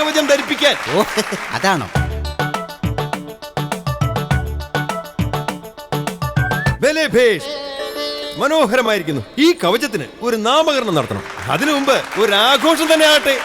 പാദകവചം ധരിപ്പിക്കാൻ. ഓ, അതാണോ? മനോഹരമായിരിക്കുന്നു. ഈ കവചത്തിന് ഒരു നാമകരണം നടത്തണം. അതിനു മുമ്പ് ഒരു ആഘോഷം തന്നെ ആകട്ടെ.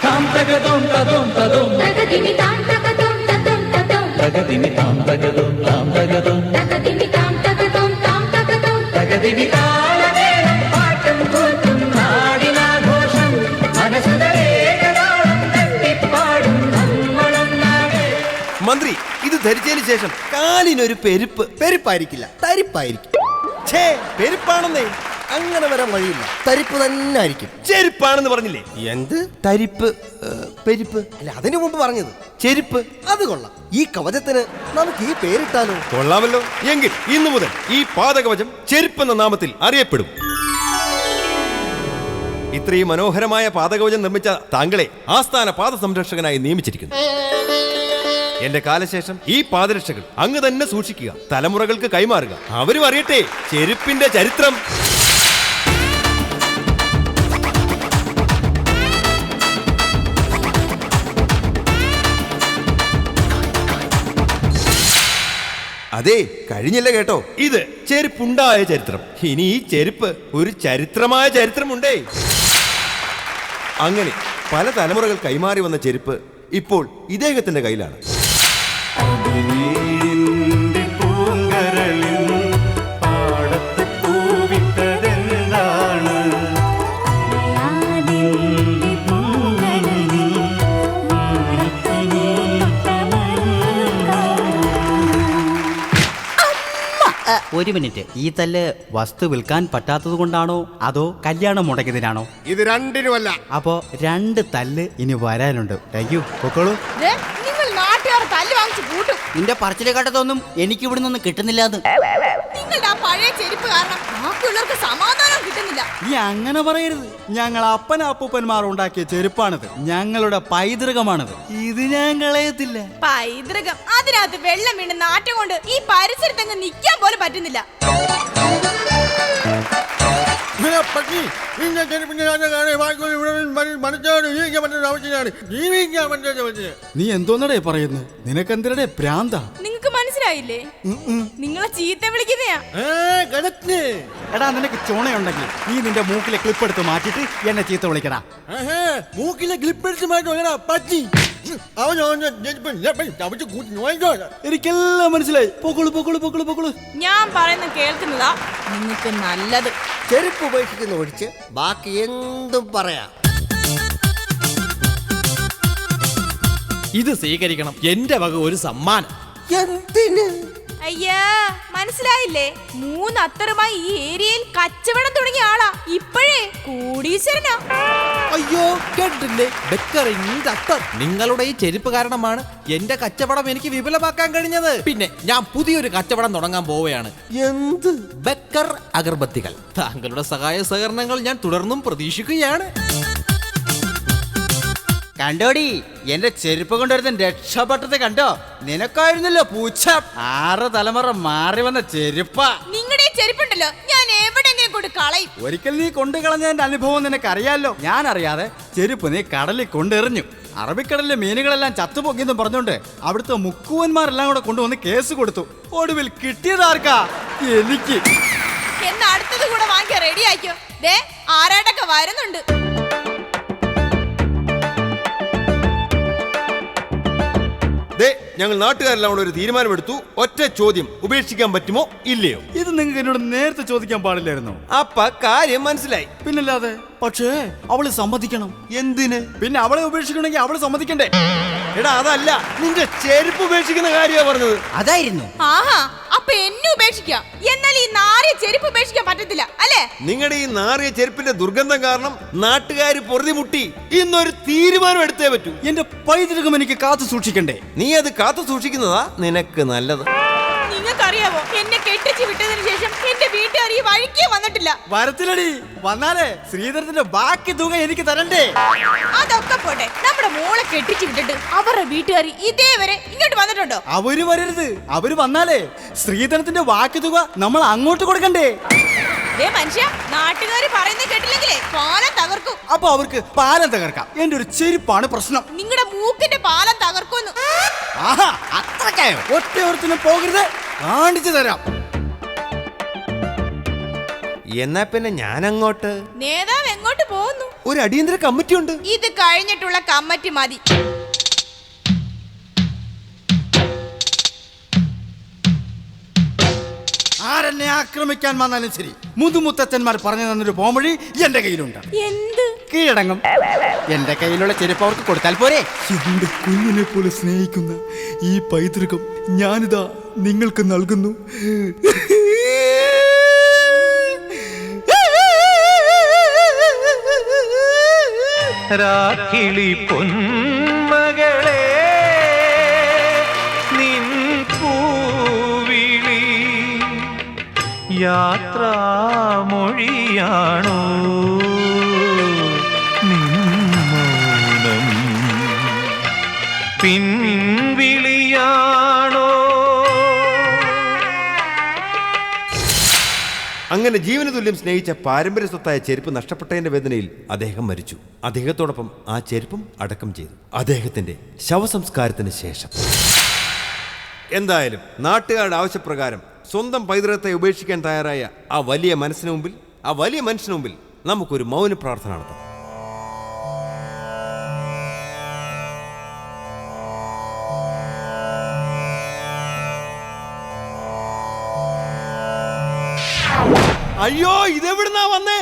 മന്ത്രി, ഇത് ധരിച്ചതിന് ശേഷം കാലിനൊരു പെരുപ്പ്. പെരുപ്പായിരിക്കില്ല, തരിപ്പായിരിക്കും. പെരുപ്പാണെന്നേ. അങ്ങനെ വരാൻ വഴിയില്ല, തരിപ്പ് തന്നെ ആയിരിക്കും. ചെരുപ്പാണെന്ന് പറഞ്ഞില്ലേ? എന്ത് തരിപ്പ്, പെരുപ്പ് അല്ല, അതിനു മുമ്പ് പറഞ്ഞത് ചെരുപ്പ്. അത് കൊള്ളാം. ഈ കവചത്തിന് നമുക്ക് ഈ പേരിട്ടാലോ? കൊള്ളാമല്ലോ. എങ്കിൽ ഇന്നു മുതൽ ഈ പാദകവചം ചെരുപ്പെന്ന നാമത്തിൽ അറിയപ്പെടും. ഇത്രയും മനോഹരമായ പാദകവചം നിർമ്മിച്ച താങ്കളെ ആസ്ഥാന പാദ സംരക്ഷകനായി നിയമിച്ചിരിക്കുന്നു. എന്റെ കാലശേഷം ഈ പാദരക്ഷകൾ അങ്ങ് തന്നെ സൂക്ഷിക്കുക, തലമുറകൾക്ക് കൈമാറുക. അവരും അറിയട്ടെ ചെരുപ്പിന്റെ ചരിത്രം. അതെ, കഴിഞ്ഞില്ല കേട്ടോ. ഇത് ചെരുപ്പുണ്ടായ ചരിത്രം. ഇനി ഈ ചെരുപ്പ് ഒരു ചരിത്രമായ ചരിത്രമുണ്ടേ. അങ്ങനെ പല തലമുറകൾ കൈമാറി വന്ന ചെരുപ്പ് ഇപ്പോൾ ഇദ്ദേഹത്തിന്റെ കയ്യിലാണ്. ഒരു മിനിറ്റ്, ഈ തല്ല് വസ്തു വിൽക്കാൻ പറ്റാത്തത് കൊണ്ടാണോ അതോ കല്യാണം മുടങ്ങിയതിനാണോ? ഇത് രണ്ടിനുമല്ല. അപ്പോ 2 തല്ല് ഇനി വരാനുണ്ട്. താങ്ക്യൂ, പൊക്കോളൂ. നിന്റെ പറച്ചിലെ കേട്ടതൊന്നും എനിക്ക് ഇവിടെ നിന്ന് കിട്ടുന്നില്ല. നിങ്ങളുടെ ആ പഴയ ചെരുപ്പ് കാരണം ബാക്കിയുള്ളവർക്ക് സമാധാനം കിട്ടുന്നില്ല. നീ അങ്ങനെ പറയരുത്. ഞങ്ങൾ അപ്പനപ്പൂപ്പന്മാർ ഉണ്ടാക്കിയ ചെരുപ്പാണിത്. ഞങ്ങളുടെ പൈതൃകമാണിത്. ഇത് ഞാൻ കളയത്തില്ല. പൈതൃകം? അതിനകത്ത് വെള്ളം വീണ് നാറ്റം കൊണ്ട് ഈ പരിസരത്തങ്ങ് നിൽക്കാൻ പോലും പറ്റുന്നില്ല. നീ എന്തോന്നടേ പറയുന്നു? നിനക്കെന്തരടേ പ്രാന്ത? നിങ്ങക്ക് മനസ്സിലായില്ലേ? നിങ്ങളെ ചീത്ത വിളിക്കുന്നയാ. എടാ, നിനക്ക് ചുണയുണ്ടെങ്കിൽ നീ നിന്റെ മൂക്കിലെ ക്ലിപ്പ് എടുത്ത് മാറ്റിട്ട് എന്നെ ചീത്ത വിളിക്കടാ. മൂക്കിലെ ക്ലിപ്പ് എടുത്ത് മാറ്റി. എനിക്കെല്ലാം മനസ്സിലായി. പൊക്കളു പൊക്കളു പൊക്കളു പൊക്കളു. ഞാൻ പറയുന്നത് കേൾക്കുന്നതാ നിങ്ങൾക്ക് നല്ലത്. ചെരുപ്പ് ഉപേക്ഷിക്കുന്ന ഒഴിച്ച് ബാക്കി എന്തും പറയാം. ഇത് സ്വീകരിക്കണം, എന്റെ വക ഒരു സമ്മാനം. എന്തിന്? അയ്യാ, മനസ്സിലായില്ലേ? 3 അത്തറുമായി ഈ ഏരിയയിൽ കച്ചവടം തുടങ്ങിയ ആളാ. ഇപ്പോഴേ കോടീശ്വരനാ. അയ്യോ, കേട്ടിട്ടില്ലേ? നിങ്ങളുടെ ഈ ചെരുപ്പ് കാരണമാണ് എന്റെ കച്ചവടം എനിക്ക് വിപുലമാക്കാൻ കഴിഞ്ഞത്. പിന്നെ ഞാൻ പുതിയൊരു കച്ചവടം തുടങ്ങാൻ പോവുകയാണ്. എന്ത്? ബക്കർ അഗർബത്തികൾ. താങ്കളുടെ സഹായ സഹകരണങ്ങൾ ഞാൻ തുടർന്നും പ്രതീക്ഷിക്കുകയാണ്. കണ്ടോടി, എന്റെ ചെരുപ്പ് കൊണ്ടുവരുന്ന രക്ഷപ്പെട്ടത് കണ്ടോ? നിനക്കായിരുന്നല്ലോ പൂച്ച. 6 തലമുറ മാറി വന്ന ചെരുപ്പ. നിങ്ങളുടെ ചെരുപ്പുണ്ടല്ലോ, ഞാൻ എവിടെങ്കിലും കൊണ്ട് കളയും. ഒരിക്കൽ നീ കൊണ്ടു കളഞ്ഞതിന്റെ അനുഭവം നിനക്കറിയാലോ. ഞാൻ അറിയാതെ ചെരുപ്പ് നീ കടലിൽ കൊണ്ടെറിഞ്ഞു. അറബിക്കടലിലെ മീനുകളെല്ലാം ചത്തുപൊക്കിയെന്നും പറഞ്ഞോണ്ട് അവിടുത്തെ മുക്കുവന്മാരെല്ലാം കൂടെ കൊണ്ടുവന്ന് കേസ് കൊടുത്തു. ഒടുവിൽ കിട്ടിയതാർക്കാ? എനിക്ക്. എന്നാ അടുത്തത് കൂടെ വാങ്ങിക്കാൻ റെഡി ആയിക്കോ. ദേ, ആരാട്ടൊക്കെ വരുന്നുണ്ട്. ഞങ്ങൾ നാട്ടുകാരെല്ലാം കൂടെ ഒരു തീരുമാനമെടുത്തു. ഒറ്റ ചോദ്യം, ഉപേക്ഷിക്കാൻ പറ്റുമോ ഇല്ലയോ? ഇത് നിങ്ങൾക്ക് എന്നോട് നേരത്തെ ചോദിക്കാൻ പാടില്ലായിരുന്നു. അപ്പ കാര്യം മനസ്സിലായി. പിന്നല്ലാതെ. പക്ഷേ അവള് സമ്മതിക്കണം. എന്തിന്? പിന്നെ അവളെ ഉപേക്ഷിക്കണമെങ്കിൽ അവള് സമ്മതിക്കണ്ടേ? എടാ, അതല്ല, നിന്റെ ചെരുപ്പ് ഉപേക്ഷിക്കുന്ന കാര്യമാ പറഞ്ഞത്. അതായിരുന്നു. ആഹാ, അപ്പൊ എന്നെ ഉപേക്ഷിക്കാം. എന്നാൽ ഈ നാറിയ ചെരുപ്പ് ഉപേക്ഷിക്കാൻ പറ്റത്തില്ല അല്ലേ? നിങ്ങളുടെ ഈ നാറിയ ചെരുപ്പിന്റെ ദുർഗന്ധം കാരണം നാട്ടുകാര് പൊറുതിമുട്ടി. ഇന്നൊരു തീരുമാനം എടുത്തേ പറ്റൂ. എന്റെ പൈതൃകം എനിക്ക് കാത്തു സൂക്ഷിക്കണ്ടേ? നീ അത് കാത്തു സൂക്ഷിക്കുന്നതാ നിനക്ക് നല്ലത്. നിങ്ങൾക്കറിയാവോ, എന്നെ കെട്ടിച്ച് വിട്ടതിന് ശേഷം എന്റെ വീട്ടുകാർ ഈ വഴിക്കേ വന്നിട്ടില്ല. വരത്തില്ലടി. വന്നാലേ ശ്രീധരത്തിന്റെ ബാക്കി തുക എനിക്ക് തരണ്ടേ? അതൊക്കെ പോട്ടെ, നമ്മുടെ മോളെ കെട്ടിച്ച് വിട്ടിട്ട് അവരുടെ വീട്ടുകാർ ഇതേവരെ ഇങ്ങോട്ട് വന്നിട്ടുണ്ടോ? അവര് വരരുത്. അവര് വന്നാലേ ശ്രീധരത്തിന്റെ ബാക്കി തുക നമ്മൾ അങ്ങോട്ട് കൊടുക്കണ്ടേ? മനുഷ്യ, നാട്ടുകാര് പറയുന്നത് കേട്ടില്ലെങ്കിലേ പാലം തകർക്കും. അപ്പൊ അവർക്ക് പാലം തകർക്കാം. എന്റെ ഒരു ചെരുപ്പാണ് പ്രശ്നം. നിങ്ങളുടെ മൂക്കിന്റെ പാലം തകർക്കുന്നു. ആഹാ, അത്രക്കായോ? ഒറ്റയൊരുത്തിനും പോകരുത്, കാണിച്ചു തരാം. എന്നാ പിന്നെ ഞാൻ അങ്ങോട്ട്. നേതാവ് എങ്ങോട്ട് പോകുന്നു? ഒരു അടിയന്തര കമ്മിറ്റി ഉണ്ട്. ഇത് കഴിഞ്ഞിട്ടുള്ള കമ്മിറ്റി മതി. ആരെന്നെ ആക്രമിക്കാൻ വന്നാലും ശരി, മുതുമുത്തച്ഛന്മാർ പറഞ്ഞു തന്നൊരു പോംവഴി എന്റെ കയ്യിലുണ്ട്. എന്ത്? കീഴടങ്ങും. എന്റെ കയ്യിലുള്ള ചെരുപ്പ് അവർക്ക് കൊടുത്താൽ പോരെ? എന്റെ കുഞ്ഞിനെ പോലെ സ്നേഹിക്കുന്ന ഈ പൈതൃകം ഞാനിതാ നിങ്ങൾക്ക് നൽകുന്നു. രാക്കിളി പൊന്മകളെ നിൻ പൂവിളി യാത്രാമൊഴിയാണോ നിൻ മൗനം പിൻവിളിയാണോ? അങ്ങനെ ജീവന തുല്യം സ്നേഹിച്ച പാരമ്പര്യ സ്വത്തായ ചെരുപ്പ് നഷ്ടപ്പെട്ടതിന്റെ വേദനയിൽ അദ്ദേഹം മരിച്ചു. അദ്ദേഹത്തോടൊപ്പം ആ ചെരുപ്പും അടക്കം ചെയ്തു, അദ്ദേഹത്തിന്റെ ശവസംസ്കാരത്തിന് ശേഷം. എന്തായാലും നാട്ടുകാരുടെ ആവശ്യപ്രകാരം സ്വന്തം പൈതൃകത്തെ ഉപേക്ഷിക്കാൻ തയ്യാറായ ആ വലിയ മനസ്സിന് മുമ്പിൽ, ആ വലിയ മനുഷ്യന് മുമ്പിൽ നമുക്കൊരു മൗന പ്രാർത്ഥന നടത്താം. അയ്യോ, ഇതെവിടുന്നാ വന്നേ?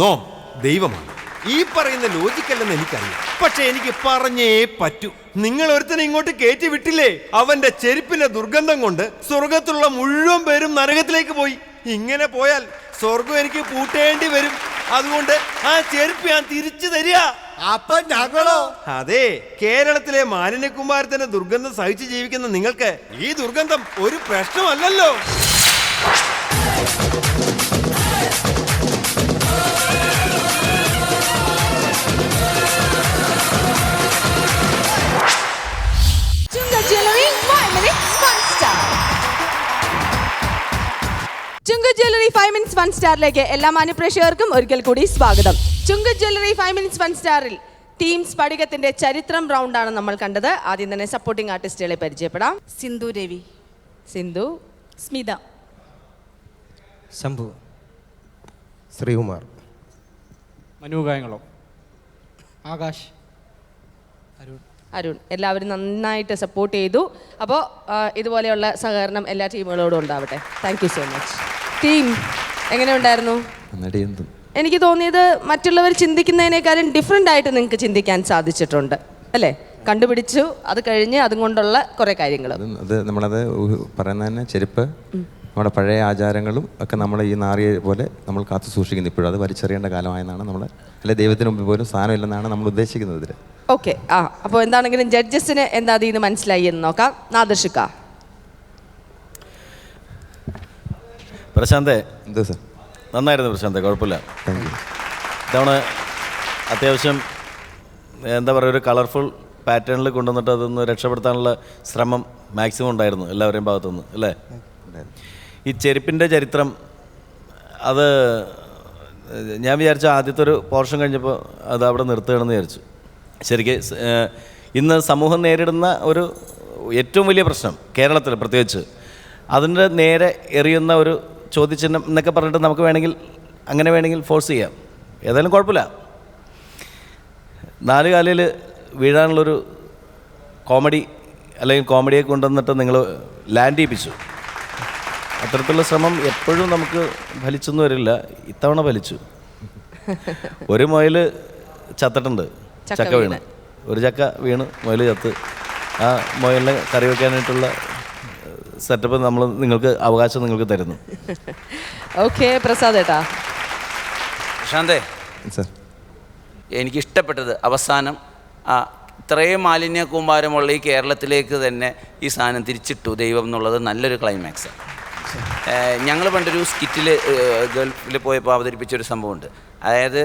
നോം ദൈവമാണ്. ഈ പറയുന്ന ലോജിക്കല്ലെന്ന് എനിക്കറിയാം, പക്ഷെ എനിക്ക് പറഞ്ഞേ പറ്റൂ. നിങ്ങൾ ഒരുത്തനെ ഇങ്ങോട്ട് കയറ്റി വിട്ടില്ലേ, അവന്റെ ചെരുപ്പിന്റെ ദുർഗന്ധം കൊണ്ട് സ്വർഗത്തിലുള്ള മുഴുവൻ പേരും നരകത്തിലേക്ക് പോയി. ഇങ്ങനെ പോയാൽ സ്വർഗം എനിക്ക് പൂട്ടേണ്ടി വരും. അതുകൊണ്ട് ആ ചെരുപ്പ് ഞാൻ തിരിച്ചു തരിക. അപ്പൊ ഞങ്ങളോ? അതെ, കേരളത്തിലെ മാലിന്യകുമാരത്തിന്റെ ദുർഗന്ധം സഹിച്ചു ജീവിക്കുന്ന നിങ്ങൾക്ക് ഈ ദുർഗന്ധം ഒരു പ്രശ്നമല്ലല്ലോ. ചുങ്ക് ജ്വല്ലറി 5 മിനിറ്റ്സ് 1 സ്റ്റാറിലേക്ക് എല്ലാ മാന്യപ്രേക്ഷകർക്കും ഒരിക്കൽ കൂടി സ്വാഗതം. ചുങ്ക് ജ്വല്ലറി 5 മിനിറ്റ്സ് 1 സ്റ്റാറിൽ ടീം സ്ഫടികത്തിന്റെ ചരിത്രം റൗണ്ടാണ് നമ്മൾ കണ്ടത്. ആദ്യം തന്നെ സപ്പോർട്ടിംഗ് ആർട്ടിസ്റ്റുകളെ പരിചയപ്പെടാം. സിന്ധു രവി, സിന്ധു, സ്മിത, ശംഭു, ശ്രീകുമാർ, മനോകായങ്ങളോ, ആകാശ്, അരുൺ. എല്ലാവരും നന്നായിട്ട് സപ്പോർട്ട് ചെയ്തു. അപ്പോൾ ഇതുപോലെയുള്ള സഹകരണം എല്ലാ ടീമുകളോടും ഉണ്ടാവട്ടെ. Thank you so much. Team എങ്ങനെ ഉണ്ടായിരുന്നു? എനിക്ക് തോന്നിയത് മറ്റുള്ളവർ ചിന്തിക്കുന്നതിനേക്കാളും ഡിഫറെൻ്റ് ആയിട്ട് നിങ്ങൾക്ക് ചിന്തിക്കാൻ സാധിച്ചിട്ടുണ്ട് അല്ലേ? കണ്ടുപിടിച്ചു, അത് കഴിഞ്ഞ് അതും കൊണ്ടുള്ള കുറേ കാര്യങ്ങൾ. അത് നമ്മളത് പറയുന്ന തന്നെ ചെരുപ്പ്, നമ്മുടെ പഴയ ആചാരങ്ങളും ഒക്കെ നമ്മൾ ഈ നാറിയെ പോലെ നമ്മൾ കാത്തു സൂക്ഷിക്കുന്നു. ഇപ്പോഴും അത് വലിച്ചെറിയേണ്ട കാലമായെന്നാണ് നമ്മൾ, അല്ലെ ദൈവത്തിന് മുമ്പിൽ പോലും സ്ഥാനം ഇല്ലെന്നാണ് നമ്മൾ ഉദ്ദേശിക്കുന്നത് ഇതിൽ. ഓക്കെ. അപ്പോൾ എന്താണെങ്കിലും ജഡ്ജസിന് എന്താ അതിൽ നിന്ന് മനസ്സിലായി എന്ന് നോക്കാം. നാദർഷിക്ക. പ്രശാന്തേ, എന്തോ സാർ? നന്നായിരുന്നു പ്രശാന്തേ, കുഴപ്പമില്ല. Thank you. ഇതവണ അത്യാവശ്യം എന്താ പറയുക, ഒരു കളർഫുൾ പാറ്റേണിൽ കൊണ്ടുവന്നിട്ട് അതൊന്ന് രക്ഷപ്പെടുത്താനുള്ള ശ്രമം മാക്സിമം ഉണ്ടായിരുന്നു എല്ലാവരുടെയും ഭാഗത്തുനിന്ന്, അല്ലേ? ഈ ചെരുപ്പിൻ്റെ ചരിത്രം അത് ഞാൻ വിചാരിച്ച ആദ്യത്തെ ഒരു പോർഷൻ കഴിഞ്ഞപ്പോൾ അത് അവിടെ നിർത്തുകയാണെന്ന് വിചാരിച്ചു. ശരിക്കും ഇന്ന് സമൂഹം നേരിടുന്ന ഒരു ഏറ്റവും വലിയ പ്രശ്നം കേരളത്തിൽ പ്രത്യേകിച്ച്, അതിൻ്റെ നേരെ എറിയുന്ന ഒരു ചോദ്യചിഹ്നം എന്നൊക്കെ പറഞ്ഞിട്ട് നമുക്ക് വേണമെങ്കിൽ അങ്ങനെ വേണമെങ്കിൽ ഫോഴ്സ് ചെയ്യാം. ഏതായാലും കുഴപ്പമില്ല. 4 കാലിൽ വീഴാനുള്ളൊരു കോമഡി അല്ലെങ്കിൽ കോമഡിയെ കൊണ്ടുവന്നിട്ട് നിങ്ങൾ ലാൻഡ് ചെയ്യിപ്പിച്ചു. അത്തരത്തിലുള്ള ശ്രമം എപ്പോഴും നമുക്ക് ഫലിച്ചൊന്നും വരില്ല. ഇത്തവണ ഫലിച്ചു. ഒരു മുയൽ ചത്തിട്ടുണ്ട്, ചക്ക വീണ്. ഒരു ചക്ക വീണ് മുയൽ ചത്ത്. ആ മുയലിനെ കറി വയ്ക്കാനായിട്ടുള്ള സെറ്റപ്പ് നിങ്ങൾക്ക് അവകാശം നിങ്ങൾക്ക് തരുന്നു. ഓക്കെ, പ്രസാദ് ഏട്ടാ. പ്രശാന്തേ സാർ, എനിക്കിഷ്ടപ്പെട്ടത് അവസാനം ഇത്രയും മാലിന്യ കൂമ്പാരമുള്ള ഈ കേരളത്തിലേക്ക് തന്നെ ഈ സാധനം തിരിച്ചിട്ടു ദൈവം എന്നുള്ളത് നല്ലൊരു ക്ലൈമാക്സാണ്. ഞങ്ങൾ പണ്ടൊരു സ്കിറ്റിൽ ഗൾഫിൽ പോയപ്പോൾ അവതരിപ്പിച്ചൊരു സംഭവമുണ്ട്. അതായത്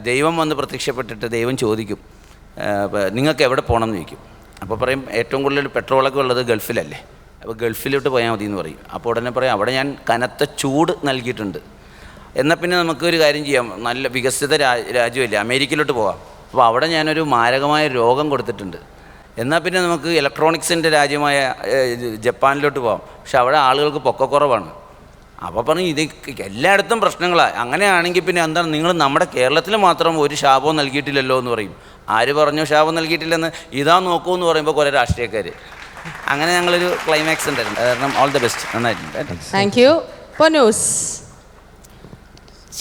ദൈവം വന്ന് പ്രത്യക്ഷപ്പെട്ടിട്ട് ദൈവം ചോദിക്കും, നിങ്ങൾക്ക് എവിടെ പോകണം എന്ന് ചോദിക്കും. അപ്പോൾ പറയും ഏറ്റവും കൂടുതൽ പെട്രോളൊക്കെ ഉള്ളത് ഗൾഫിലല്ലേ, അപ്പോൾ ഗൾഫിലോട്ട് പോയാൽ മതി എന്ന് പറയും. അപ്പോൾ ഉടനെ പറയും അവിടെ ഞാൻ കനത്ത ചൂട് നൽകിയിട്ടുണ്ട്. എന്നാൽ പിന്നെ നമുക്കൊരു കാര്യം ചെയ്യാം, നല്ല വികസിത രാജ്യമല്ലേ, അമേരിക്കയിലോട്ട് പോവാം. അപ്പോൾ അവിടെ ഞാനൊരു മാരകമായ രോഗം കൊടുത്തിട്ടുണ്ട്. എന്നാൽ പിന്നെ നമുക്ക് ഇലക്ട്രോണിക്സിൻ്റെ രാജ്യമായ ജപ്പാനിലോട്ട് പോകാം. പക്ഷെ അവിടെ ആളുകൾക്ക് പൊക്കക്കുറവാണ്. അപ്പോൾ പറഞ്ഞു ഇത് എല്ലായിടത്തും പ്രശ്നങ്ങളാണ്. അങ്ങനെയാണെങ്കിൽ പിന്നെ എന്താണ് നിങ്ങൾ നമ്മുടെ കേരളത്തിൽ മാത്രം ഒരു ശാപവും നൽകിയിട്ടില്ലല്ലോ എന്ന് പറയും. ആര് പറഞ്ഞു ശാപം നൽകിയിട്ടില്ലെന്ന്? ഇതാ നോക്കൂ എന്ന് പറയുമ്പോൾ കുറേ രാഷ്ട്രീയക്കാർ. അങ്ങനെ ഞങ്ങളൊരു ക്ലൈമാക്സ് ഉണ്ടായിരുന്നു. കാരണം ഓൾ ദ ബെസ്റ്റ്, നന്നായിട്ടുണ്ട്. Thank you. പൊന്നൂസ്.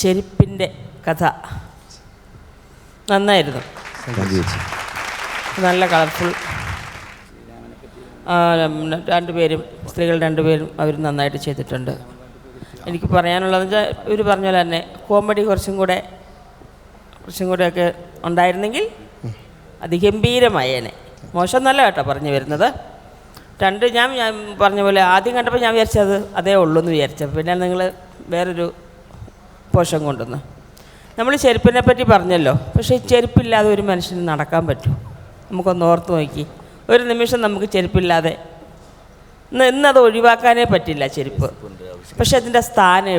ചെരുപ്പിൻ്റെ കഥ നന്നായിരുന്നു, നല്ല കളർഫുൾ. രണ്ടുപേരും സ്ത്രീകൾ രണ്ടുപേരും അവർ നന്നായിട്ട് ചെയ്തിട്ടുണ്ട്. എനിക്ക് പറയാനുള്ളതെന്ന് വെച്ചാൽ ഇവർ പറഞ്ഞ പോലെ തന്നെ കോമഡി കുറച്ചും കൂടെയൊക്കെ ഉണ്ടായിരുന്നെങ്കിൽ അതിഗംഭീരമായേനെ. മോശം നല്ല കേട്ടോ പറഞ്ഞു വരുന്നത്. ഞാൻ പറഞ്ഞ പോലെ ആദ്യം കണ്ടപ്പോൾ ഞാൻ വിചാരിച്ചത് അതേ ഉള്ളൂ എന്ന് വിചാരിച്ചപ്പോൾ പിന്നെ നിങ്ങൾ വേറൊരു പോഷൻ കൊണ്ടുവന്നു. നമ്മൾ ചെരുപ്പിനെ പറ്റി പറഞ്ഞല്ലോ, പക്ഷേ ചെരുപ്പില്ലാതെ ഒരു മനുഷ്യന് നടക്കാൻ പറ്റും? നമുക്കൊന്ന് ഓർത്ത് നോക്കി. ഒരു നിമിഷം നമുക്ക് ചെരുപ്പില്ലാതെ ഇന്നത് ഒഴിവാക്കാനേ പറ്റില്ല ചെരുപ്പ്. പക്ഷെ അതിൻ്റെ സ്ഥാനം